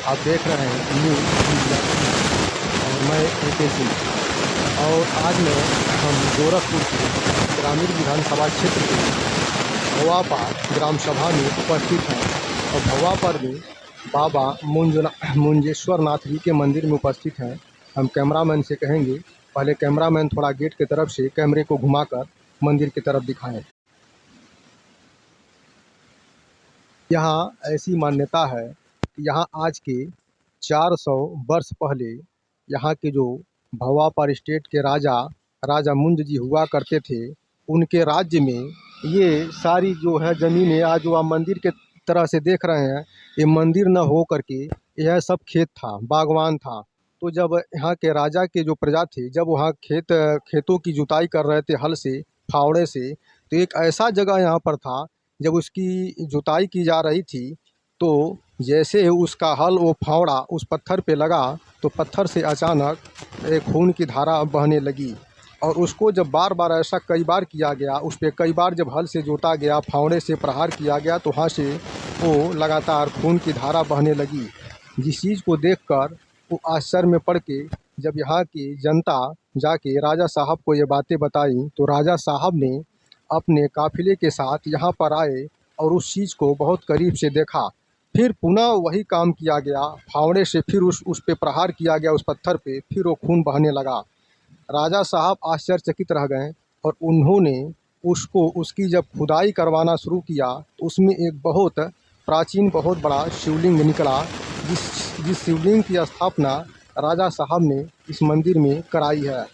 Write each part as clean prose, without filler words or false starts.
आप देख रहे हैं न्यूज़ इंडिया और मैं AK सिंह। और आज मैं हम गोरखपुर के ग्रामीण विधानसभा क्षेत्र के भवापार ग्राम सभा में उपस्थित हैं और भवापार में बाबा मुंजेश्वर नाथ जी के मंदिर में उपस्थित हैं। हम कैमरामैन से कहेंगे पहले कैमरामैन थोड़ा गेट की तरफ से कैमरे को घुमाकर मंदिर की तरफ दिखाएं। यहाँ ऐसी मान्यता है कि यहाँ आज के 400 वर्ष पहले यहाँ के जो भवापार स्टेट के राजा मुंज जी हुआ करते थे, उनके राज्य में ये सारी जो है ज़मीनें आज जो आप मंदिर के तरह से देख रहे हैं, ये मंदिर न हो करके यह सब खेत था, बागवान था। तो जब यहाँ के राजा के जो प्रजा थे, जब वहाँ खेतों की जुताई कर रहे थे हल से, फावड़े से, तो एक ऐसा जगह यहाँ पर था, जब उसकी जुताई की जा रही थी तो जैसे उसका हल वो फावड़ा उस पत्थर पे लगा तो पत्थर से अचानक एक खून की धारा बहने लगी। और उसको जब बार बार ऐसा कई बार किया गया, उस पे कई बार जब हल से जोता गया, फावड़े से प्रहार किया गया, तो वहाँ से वो लगातार खून की धारा बहने लगी। जिस चीज़ को देखकर वो आश्चर्य में पड़ के जब यहाँ की जनता जाके राजा साहब को ये बातें बताई, तो राजा साहब ने अपने काफ़िले के साथ यहाँ पर आए और उस चीज़ को बहुत करीब से देखा। फिर पुनः वही काम किया गया, फावड़े से फिर उस पे प्रहार किया गया उस पत्थर पे, फिर वो खून बहने लगा। राजा साहब आश्चर्यचकित रह गए और उन्होंने उसकी जब खुदाई करवाना शुरू किया तो उसमें एक बहुत प्राचीन, बहुत बड़ा शिवलिंग निकला, जिस शिवलिंग की स्थापना राजा साहब ने इस मंदिर में कराई है।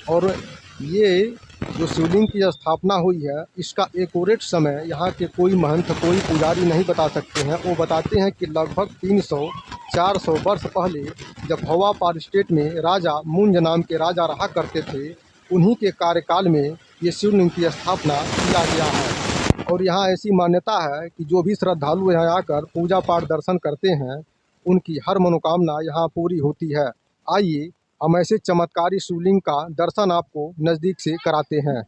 और ये जो शिवलिंग की स्थापना हुई है, इसका एक्यूरेट समय यहाँ के कोई महंत, कोई पुजारी नहीं बता सकते हैं। वो बताते हैं कि लगभग 300-400 वर्ष पहले जब भवापार स्टेट में राजा मुंज नाम के राजा रहा करते थे, उन्हीं के कार्यकाल में ये शिवलिंग की स्थापना किया गया है। और यहाँ ऐसी मान्यता है कि जो भी श्रद्धालु यहाँ आकर पूजा पाठ दर्शन करते हैं, उनकी हर मनोकामना यहाँ पूरी होती है। आइए हम ऐसे चमत्कारी शिवलिंग का दर्शन आपको नज़दीक से कराते हैं।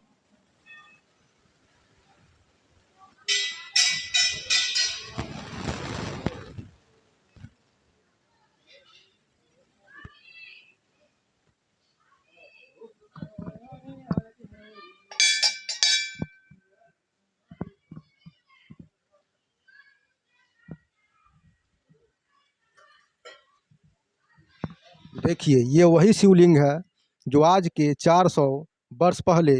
देखिए, ये वही शिवलिंग है जो आज के 400 वर्ष पहले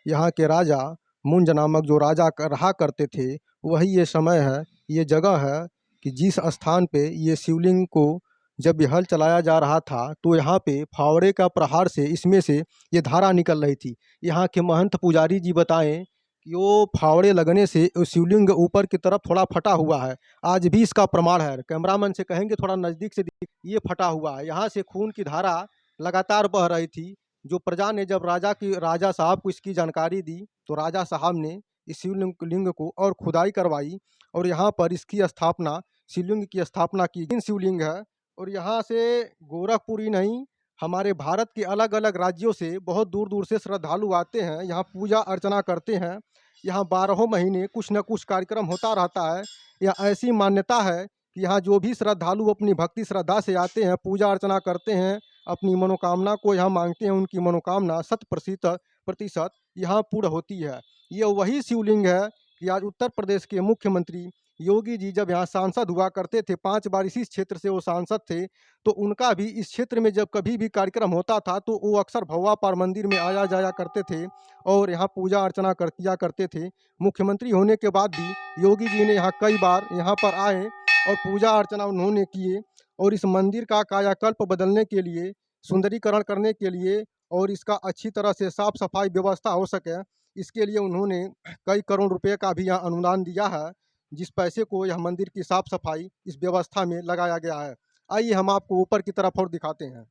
यहाँ के राजा मुंज नामक जो राजा रहा करते थे, वही ये समय है, ये जगह है कि जिस स्थान पे ये शिवलिंग को जब ये हल चलाया जा रहा था, तो यहाँ पे फावड़े का प्रहार से इसमें से ये धारा निकल रही थी। यहाँ के महंत पुजारी जी बताएं कि वो फावड़े लगने से शिवलिंग ऊपर की तरफ थोड़ा फटा हुआ है। आज भी इसका प्रमाण है। कैमरामैन से कहेंगे थोड़ा नज़दीक से, ये फटा हुआ है। यहाँ से खून की धारा लगातार बह रही थी। जो प्रजा ने जब राजा साहब को इसकी जानकारी दी, तो राजा साहब ने इस शिवलिंग को और खुदाई करवाई और यहाँ पर इसकी स्थापना, शिवलिंग की स्थापना की। शिवलिंग है और यहाँ से गोरखपुर ही नहीं, हमारे भारत के अलग अलग राज्यों से बहुत दूर दूर से श्रद्धालु आते हैं, यहाँ पूजा अर्चना करते हैं। यहाँ 12 महीने कुछ न कुछ कार्यक्रम होता रहता है। यह ऐसी मान्यता है कि यहाँ जो भी श्रद्धालु अपनी भक्ति श्रद्धा से आते हैं, पूजा अर्चना करते हैं, अपनी मनोकामना को यहाँ मांगते हैं, उनकी मनोकामना 100% यहाँ पूर्ण होती है। ये वही शिवलिंग है कि आज उत्तर प्रदेश के मुख्यमंत्री योगी जी जब यहाँ सांसद हुआ करते थे, 5 बार इसी क्षेत्र से वो सांसद थे, तो उनका भी इस क्षेत्र में जब कभी भी कार्यक्रम होता था तो वो अक्सर भवापार मंदिर में आया जाया करते थे और यहाँ पूजा अर्चना किया करते थे। मुख्यमंत्री होने के बाद भी योगी जी ने यहाँ कई बार यहाँ पर आए और पूजा अर्चना उन्होंने किए और इस मंदिर का कायाकल्प बदलने के लिए, सुंदरीकरण करने के लिए और इसका अच्छी तरह से साफ सफाई व्यवस्था हो सके, इसके लिए उन्होंने कई करोड़ रुपए का भी यहाँ अनुदान दिया है, जिस पैसे को यह मंदिर की साफ सफाई इस व्यवस्था में लगाया गया है। आइए हम आपको ऊपर की तरफ और दिखाते हैं।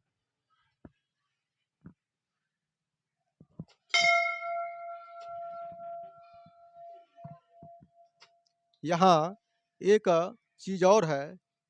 यहाँ एक चीज़ और है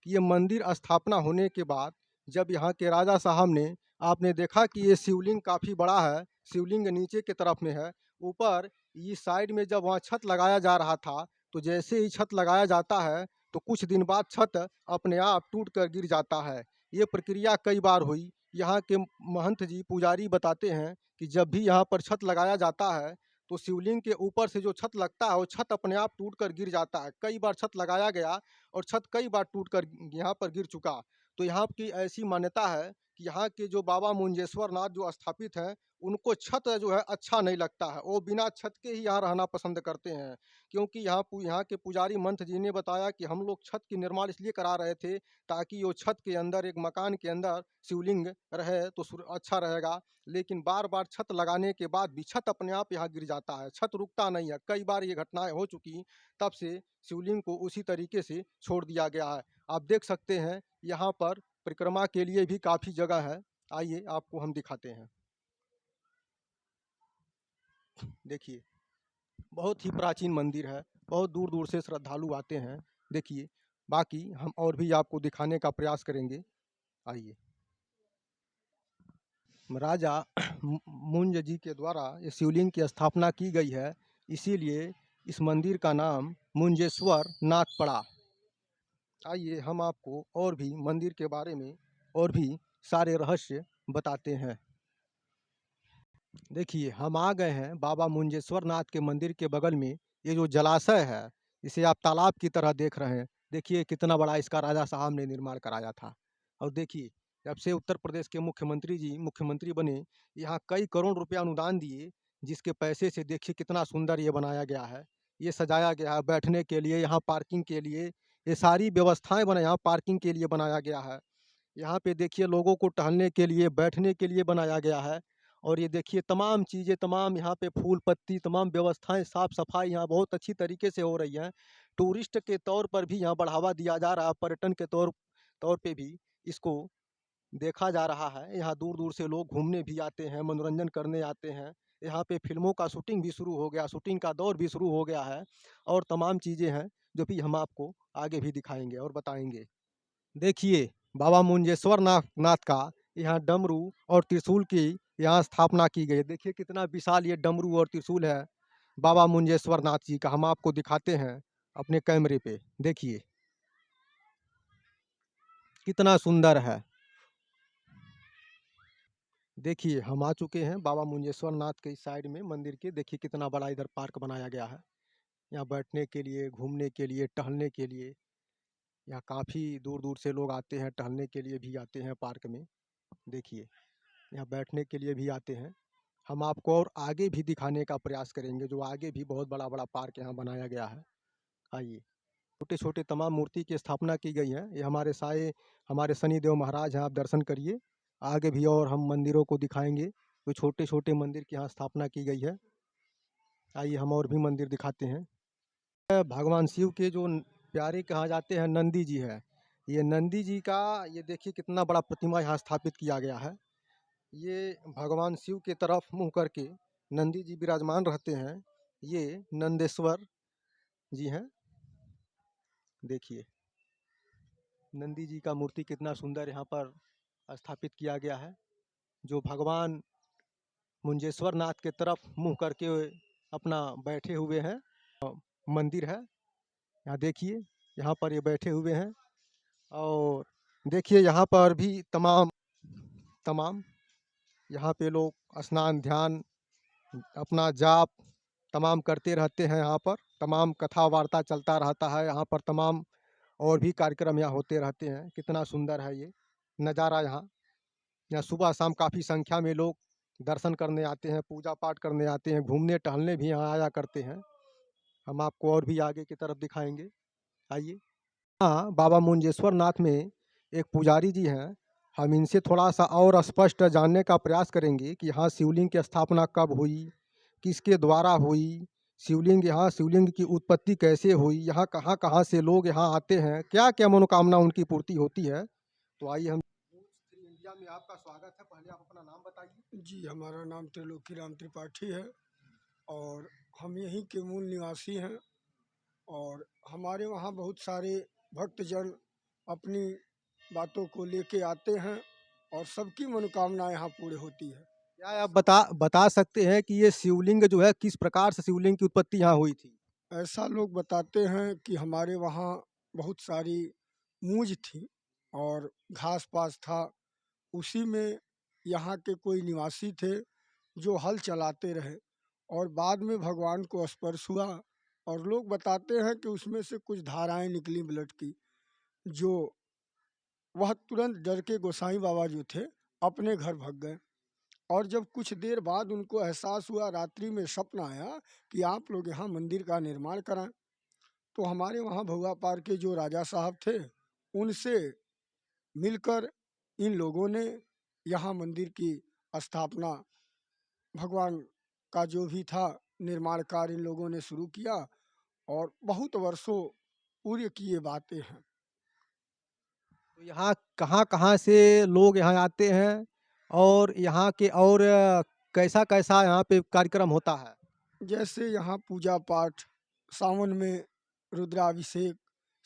कि ये मंदिर स्थापना होने के बाद जब यहाँ के राजा साहब ने, आपने देखा कि ये शिवलिंग काफ़ी बड़ा है, शिवलिंग नीचे की तरफ में है, ऊपर इस साइड में जब वहाँ छत लगाया जा रहा था, तो जैसे ही छत लगाया जाता है तो कुछ दिन बाद छत अपने आप टूट कर गिर जाता है। ये प्रक्रिया कई बार हुई। यहाँ के महंत जी पुजारी बताते हैं कि जब भी यहाँ पर छत लगाया जाता है तो शिवलिंग के ऊपर से जो छत लगता है वो छत अपने आप टूट कर गिर जाता है। कई बार छत लगाया गया और छत कई बार टूट कर यहाँ पर गिर चुका। तो यहाँ की ऐसी मान्यता है कि यहाँ के जो बाबा मुंजेश्वर नाथ जो स्थापित हैं, उनको छत जो है अच्छा नहीं लगता है। वो बिना छत के ही यहाँ रहना पसंद करते हैं। क्योंकि यहाँ के पुजारी मंथ जी ने बताया कि हम लोग छत की निर्माण इसलिए करा रहे थे ताकि वो छत के अंदर एक मकान के अंदर शिवलिंग रहे तो अच्छा रहेगा। लेकिन बार बार छत लगाने के बाद भी छत अपने आप यहाँ गिर जाता है, छत रुकता नहीं है। कई बार ये घटनाएं हो चुकी, तब से शिवलिंग को उसी तरीके से छोड़ दिया गया है। आप देख सकते हैं यहाँ पर परिक्रमा के लिए भी काफ़ी जगह है। आइए आपको हम दिखाते हैं। देखिए, बहुत ही प्राचीन मंदिर है, बहुत दूर दूर से श्रद्धालु आते हैं। देखिए, बाकी हम और भी आपको दिखाने का प्रयास करेंगे। आइए। राजा मुंज जी के द्वारा ये शिवलिंग की स्थापना की गई है, इसीलिए इस मंदिर का नाम मुंजेश्वर नाथ पड़ा। आइए हम आपको और भी मंदिर के बारे में और भी सारे रहस्य बताते हैं। देखिए, हम आ गए हैं बाबा मुंजेश्वर नाथ के मंदिर के बगल में। ये जो जलाशय है, इसे आप तालाब की तरह देख रहे हैं। देखिए कितना बड़ा इसका राजा साहब ने निर्माण कराया था। और देखिए, जब से उत्तर प्रदेश के मुख्यमंत्री जी मुख्यमंत्री बने, यहाँ कई करोड़ रुपया अनुदान दिए, जिसके पैसे से देखिए कितना सुंदर ये बनाया गया है। ये सजाया गया है बैठने के लिए, यहाँ पार्किंग के लिए, ये सारी व्यवस्थाएं बने यहाँ पार्किंग के लिए बनाया गया है। यहाँ पे देखिए लोगों को टहलने के लिए, बैठने के लिए बनाया गया है। और ये देखिए तमाम चीज़ें, तमाम यहाँ पे फूल पत्ती, तमाम व्यवस्थाएं, साफ सफाई यहाँ बहुत अच्छी तरीके से हो रही हैं। टूरिस्ट के तौर पर भी यहाँ बढ़ावा दिया जा रहा है, पर्यटन के तौर तौर पे भी इसको देखा जा रहा है। यहाँ दूर दूर से लोग घूमने भी आते हैं, मनोरंजन करने आते हैं। यहाँ पे फिल्मों का शूटिंग भी शुरू हो गया, शूटिंग का दौर भी शुरू हो गया है। और तमाम चीज़ें हैं जो भी हम आपको आगे भी दिखाएंगे और बताएंगे। देखिए, बाबा मुंजेश्वर नाथ का यहाँ डमरू और त्रिशूल की यहाँ स्थापना की गई है। देखिए कितना विशाल ये डमरू और त्रिशूल है बाबा मुंजेश्वर नाथ जी का। हम आपको दिखाते हैं अपने कैमरे पे। देखिए कितना सुंदर है। देखिए हम आ चुके हैं बाबा मुंजेश्वर नाथ के इस साइड में मंदिर के। देखिए कितना बड़ा इधर पार्क बनाया गया है, यहाँ बैठने के लिए, घूमने के लिए, टहलने के लिए। यहाँ काफ़ी दूर दूर से लोग आते हैं, टहलने के लिए भी आते हैं पार्क में। देखिए यहाँ बैठने के लिए भी आते हैं। हम आपको और आगे भी दिखाने का प्रयास करेंगे, जो आगे भी बहुत बड़ा बड़ा पार्क यहाँ बनाया गया है। आइए। छोटे छोटे तमाम मूर्ति की स्थापना की गई है। ये हमारे शनिदेव महाराज हैं, आप दर्शन करिए। आगे भी और हम मंदिरों को दिखाएंगे, तो छोटे छोटे मंदिर की यहाँ स्थापना की गई है। आइए हम और भी मंदिर दिखाते हैं। भगवान शिव के जो प्यारे कहा जाते हैं नंदी जी है, ये नंदी जी का ये देखिए कितना बड़ा प्रतिमा यहाँ स्थापित किया गया है। ये भगवान शिव के तरफ मुँह करके नंदी जी विराजमान रहते हैं। ये नंदेश्वर जी हैं। देखिए नंदी जी का मूर्ति कितना सुंदर यहाँ पर स्थापित किया गया है, जो भगवान मुंजेश्वर नाथ के तरफ मुँह करके अपना बैठे हुए हैं। मंदिर है, यहाँ देखिए, यहाँ पर ये बैठे हुए हैं। और देखिए यहाँ पर भी तमाम तमाम यहाँ पे लोग स्नान, ध्यान, अपना जाप तमाम करते रहते हैं। यहाँ पर तमाम कथा वार्ता चलता रहता है। यहाँ पर तमाम और भी कार्यक्रम यहाँ होते रहते हैं। कितना सुंदर है ये नज़ारा यहाँ। यहाँ सुबह शाम काफ़ी संख्या में लोग दर्शन करने आते हैं, पूजा पाठ करने आते हैं, घूमने टहलने भी यहाँ आया करते हैं। हम आपको और भी आगे की तरफ दिखाएंगे। आइए। हाँ, बाबा मुंजेश्वर नाथ में एक पुजारी जी हैं। हम इनसे थोड़ा सा और स्पष्ट जानने का प्रयास करेंगे कि यहाँ शिवलिंग की स्थापना कब हुई, किसके द्वारा हुई, शिवलिंग की उत्पत्ति कैसे हुई, यहाँ कहाँ से लोग यहाँ आते हैं, क्या क्या मनोकामना उनकी पूर्ति होती है। तो आइए हम इंडिया में आपका स्वागत है। पहले आप अपना नाम बताइए। जी, हमारा नाम त्रिलोकी राम त्रिपाठी है और हम यहीं के मूल निवासी हैं। और हमारे वहाँ बहुत सारे भक्तजन अपनी बातों को लेके आते हैं और सबकी मनोकामना यहाँ पूरी होती है। क्या आप बता सकते हैं कि ये शिवलिंग जो है किस प्रकार से शिवलिंग की उत्पत्ति यहाँ हुई थी। ऐसा लोग बताते हैं कि हमारे वहाँ बहुत सारी मूंज थी और घास पास था। उसी में यहाँ के कोई निवासी थे जो हल चलाते रहे और बाद में भगवान को स्पर्श हुआ और लोग बताते हैं कि उसमें से कुछ धाराएं निकली ब्लड की, जो वह तुरंत डर के गोसाई बाबा जो थे अपने घर भाग गए। और जब कुछ देर बाद उनको एहसास हुआ, रात्रि में स्वप्न आया कि आप लोग यहाँ मंदिर का निर्माण कराएं, तो हमारे वहाँ भुआ पार के जो राजा साहब थे उनसे मिलकर इन लोगों ने यहाँ मंदिर की स्थापना, भगवान का जो भी था निर्माण कार्य इन लोगों ने शुरू किया और बहुत वर्षों पूर्व की ये बातें हैं। तो यहाँ कहाँ-कहाँ से लोग यहाँ आते हैं और यहाँ के और कैसा-कैसा यहाँ पे कार्यक्रम होता है? जैसे यहाँ पूजा पाठ, सावन में रुद्राभिषेक,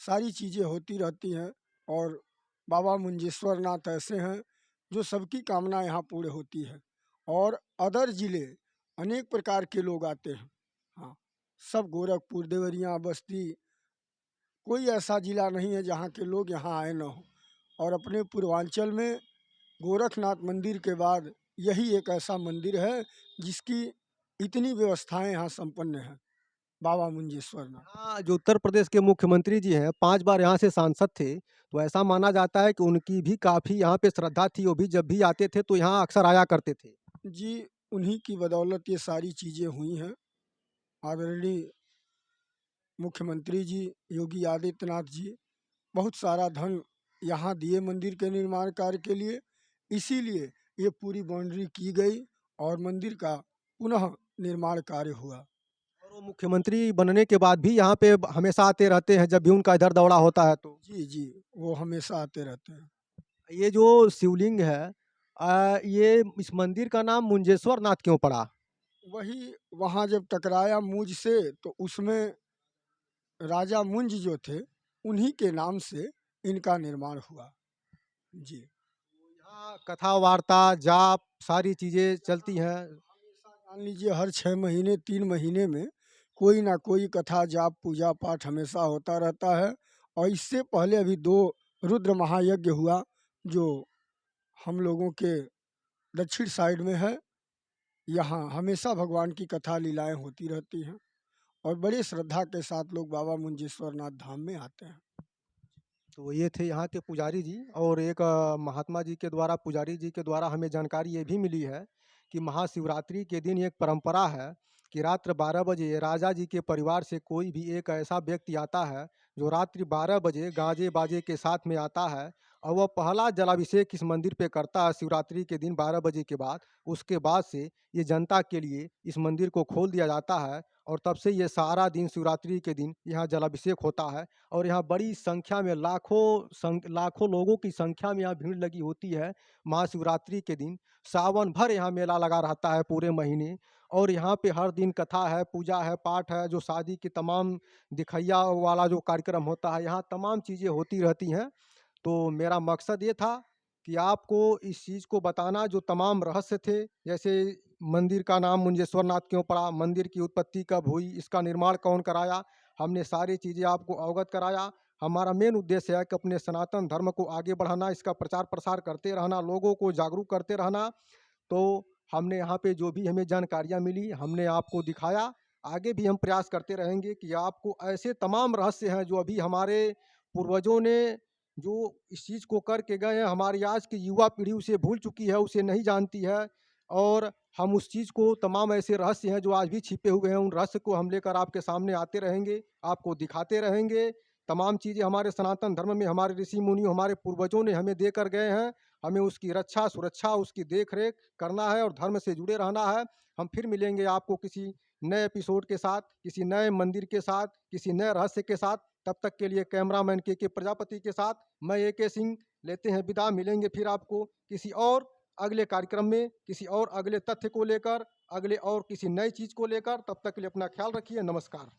सारी चीज़ें होती रहती हैं और बाबा मुंजेश्वर नाथ ऐसे हैं जो सबकी कामना यहाँ पूर्ण होती है। और अदर ज़िले अनेक प्रकार के लोग आते हैं। हाँ, सब गोरखपुर, देवरिया, बस्ती, कोई ऐसा ज़िला नहीं है जहाँ के लोग यहाँ आए ना हों। और अपने पूर्वांचल में गोरखनाथ मंदिर के बाद यही एक ऐसा मंदिर है जिसकी इतनी व्यवस्थाएं यहाँ संपन्न हैं, बाबा मुंजेश्वर नाथ। हाँ, जो उत्तर प्रदेश के मुख्यमंत्री जी हैं, 5 बार यहाँ से सांसद थे, तो ऐसा माना जाता है कि उनकी भी काफ़ी यहाँ पे श्रद्धा थी, वो भी जब भी आते थे तो यहाँ अक्सर आया करते थे। जी, उन्हीं की बदौलत ये सारी चीज़ें हुई हैं। आदरणीय मुख्यमंत्री जी योगी आदित्यनाथ जी बहुत सारा धन यहाँ दिए मंदिर के निर्माण कार्य के लिए, इसीलिए ये पूरी बाउंड्री की गई और मंदिर का पुनः निर्माण कार्य हुआ। और वो मुख्यमंत्री बनने के बाद भी यहाँ पे हमेशा आते रहते हैं, जब भी उनका इधर दौरा होता है तो। जी, जी, वो हमेशा आते रहते हैं। ये जो शिवलिंग है ये इस मंदिर का नाम मुंजेश्वर नाथ क्यों पड़ा? वही वहाँ जब टकराया मुझ से तो उसमें राजा मुंज जो थे उन्हीं के नाम से इनका निर्माण हुआ। जी। यहाँ कथा वार्ता, जाप सारी चीज़ें चलती हैं। हमेशा जान लीजिए हर 6 महीने 3 महीने में कोई ना कोई कथा जाप पूजा पाठ हमेशा होता रहता है। और इससे पहले अभी 2 रुद्र महायज्ञ हुआ जो हम लोगों के दक्षिण साइड में है। यहाँ हमेशा भगवान की कथा लीलाएँ होती रहती हैं और बड़े श्रद्धा के साथ लोग बाबा मुंजेश्वर नाथ धाम में आते हैं। तो ये थे यहाँ के पुजारी जी और एक महात्मा जी के द्वारा पुजारी जी के द्वारा हमें जानकारी ये भी मिली है कि महाशिवरात्रि के दिन एक परंपरा है कि रात्र 12 बजे राजा जी के परिवार से कोई भी एक ऐसा व्यक्ति आता है जो रात्रि 12 बजे गाजे बाजे के साथ में आता है और वह पहला जलाभिषेक इस मंदिर पे करता है शिवरात्रि के दिन 12 बजे के बाद। उसके बाद से ये जनता के लिए इस मंदिर को खोल दिया जाता है और तब से ये सारा दिन शिवरात्रि के दिन यहाँ जलाभिषेक होता है और यहाँ बड़ी संख्या में लाखों लोगों की संख्या में यहाँ भीड़ लगी होती है महाशिवरात्रि के दिन। सावन भर यहाँ मेला लगा रहता है पूरे महीने और यहाँ पे हर दिन कथा है, पूजा है, पाठ है, जो शादी की तमाम दिखैया वाला जो कार्यक्रम होता है, यहाँ तमाम चीज़ें होती रहती हैं। तो मेरा मकसद ये था कि आपको इस चीज़ को बताना जो तमाम रहस्य थे, जैसे मंदिर का नाम मुंजेश्वर नाथ क्यों पड़ा, मंदिर की उत्पत्ति कब हुई, इसका निर्माण कौन कराया, हमने सारी चीज़ें आपको अवगत कराया। हमारा मेन उद्देश्य है कि अपने सनातन धर्म को आगे बढ़ाना, इसका प्रचार प्रसार करते रहना, लोगों को जागरूक करते रहना। तो हमने यहाँ पे जो भी हमें जानकारियाँ मिली, हमने आपको दिखाया। आगे भी हम प्रयास करते रहेंगे कि आपको ऐसे तमाम रहस्य हैं जो अभी हमारे पूर्वजों ने जो इस चीज़ को करके गए हैं, हमारी आज की युवा पीढ़ी उसे भूल चुकी है, उसे नहीं जानती है और हम उस चीज़ को तमाम ऐसे रहस्य हैं जो आज भी छिपे हुए हैं, उन रहस्य को हम लेकर आपके सामने आते रहेंगे, आपको दिखाते रहेंगे। तमाम चीज़ें हमारे सनातन धर्म में हमारे ऋषि मुनियों, हमारे पूर्वजों ने हमें देकर गए हैं। हमें उसकी रक्षा, सुरक्षा, उसकी देख-रेख करना है और धर्म से जुड़े रहना है। हम फिर मिलेंगे आपको किसी नए एपिसोड के साथ, किसी नए मंदिर के साथ, किसी नए रहस्य के साथ। तब तक के लिए कैमरामैन के प्रजापति के साथ मैं एके सिंह लेते हैं विदा। मिलेंगे फिर आपको किसी और अगले कार्यक्रम में, किसी और अगले तथ्य को लेकर, अगले और किसी नई चीज़ को लेकर। तब तक के लिए अपना ख्याल रखिए। नमस्कार।